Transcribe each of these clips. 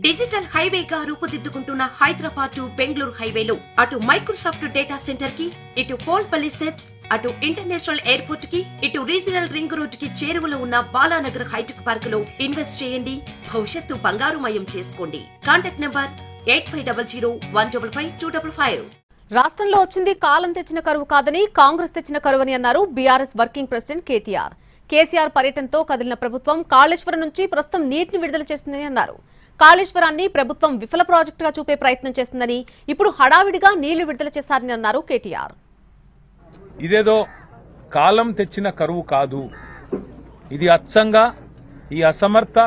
Digital హైవేగా రూపుదిద్దుకుంటున్న Hyderabad to Bengaluru హైవేలో అటు Microsoft data centre కి, ఇటు పోల్పల్లి సెట్స్, అటు ఇంటర్నేషనల్ ఎయిర్పోర్ట్ కి, ఇటు రీజనల్ రింగ్ రోడ్ కి చేరువలో ఉన్న బాలానగర్ హైటెక్ పార్క్ లో ఇన్వెస్ట్ చేయండి. భవిష్యత్తు బంగారుమయం చేసుకోండి. Contact number 8500155255. రాష్ట్రంలో వచ్చింది కాలం తెచ్చిన కరువు కాదని, కాంగ్రెస్ తెచ్చిన కరువని అన్నారు బీఆర్ఎస్ వర్కింగ్ ప్రెసిడెంట్ కేటీఆర్. కేసీఆర్ పర్యటనతో కదిలిన ప్రభుత్వం కాళేశ్వరం నుంచి ప్రస్తుతం నీటిని విడుదల చేస్తుందని అన్నారు. కాళేశ్వరాన్ని ప్రభుత్వం విఫల ప్రాజెక్టుగా చూపే ప్రయత్నం చేస్తుందని, ఇప్పుడు హడావిడిగా నీళ్లు విడుదల చేశారని అన్నారు కేటీఆర్. ఇదేదో కాలం తెచ్చిన కరువు కాదు, ఇది అచ్చంగా ఈ అసమర్థ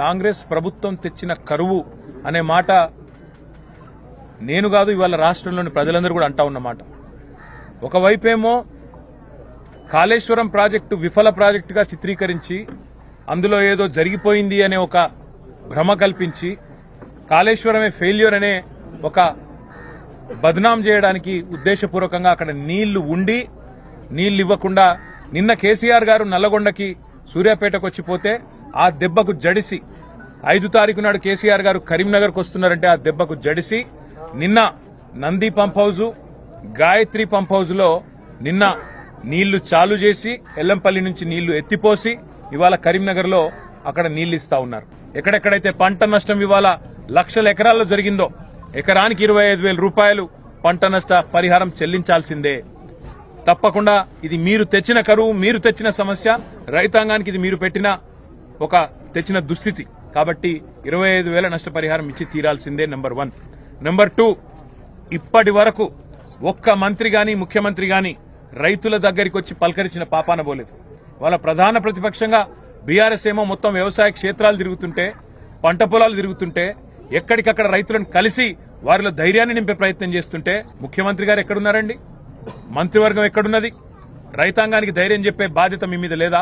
కాంగ్రెస్ ప్రభుత్వం తెచ్చిన కరువు అనే మాట నేను కాదు, ఇవాళ రాష్ట్రంలోని ప్రజలందరూ కూడా అంటా ఉన్నమాట. ఒకవైపేమో కాళేశ్వరం ప్రాజెక్టు విఫల ప్రాజెక్టుగా చిత్రీకరించి అందులో ఏదో జరిగిపోయింది అనే ఒక భ్రమ కల్పించి కాళేశ్వరమే ఫెయిల్యూర్ అనే ఒక బద్నాం చేయడానికి ఉద్దేశపూర్వకంగా అక్కడ నీళ్లు ఉండి నీళ్లు ఇవ్వకుండా నిన్న కేసీఆర్ గారు నల్లగొండకి సూర్యాపేటకు వచ్చిపోతే ఆ దెబ్బకు జడిసి 5 తారీఖు నాడు కేసీఆర్ గారు కరీంనగర్కు వస్తున్నారంటే ఆ దెబ్బకు జడిసి నిన్న Nandi pump house, Gayatri pump house లో నిన్న నీళ్లు చాలు చేసి ఎల్లంపల్లి నుంచి నీళ్లు ఎత్తిపోసి ఇవాళ కరీంనగర్ లో అక్కడ నీళ్లు ఇస్తా ఉన్నారు. ఎక్కడెక్కడైతే పంట నష్టం ఇవాళ లక్షల ఎకరాల్లో జరిగిందో ఎకరానికి 25,000 రూపాయలు పంట నష్ట పరిహారం చెల్లించాల్సిందే. తప్పకుండా ఇది మీరు తెచ్చిన కరువు, మీరు తెచ్చిన సమస్య, రైతాంగానికి ఇది మీరు పెట్టిన ఒక తెచ్చిన దుస్థితి. కాబట్టి 25,000 నష్టపరిహారం ఇచ్చి తీరాల్సిందే. నెంబర్ 1. నెంబర్ 2, ఇప్పటి వరకు ఒక్క మంత్రి గాని ముఖ్యమంత్రి గాని రైతుల దగ్గరికి వచ్చి పలకరించిన పాపాన పోలేదు. వాళ్ళ ప్రధాన ప్రతిపక్షంగా బీఆర్ఎస్ ఏమో మొత్తం వ్యవసాయ క్షేత్రాలు తిరుగుతుంటే, పంట పొలాలు తిరుగుతుంటే, ఎక్కడికక్కడ రైతులను కలిసి వారిలో ధైర్యాన్ని నింపే ప్రయత్నం చేస్తుంటే ముఖ్యమంత్రి గారు ఎక్కడున్నారండి? మంత్రివర్గం ఎక్కడున్నది? రైతాంగానికి ధైర్యం చెప్పే బాధ్యత మీ మీద లేదా?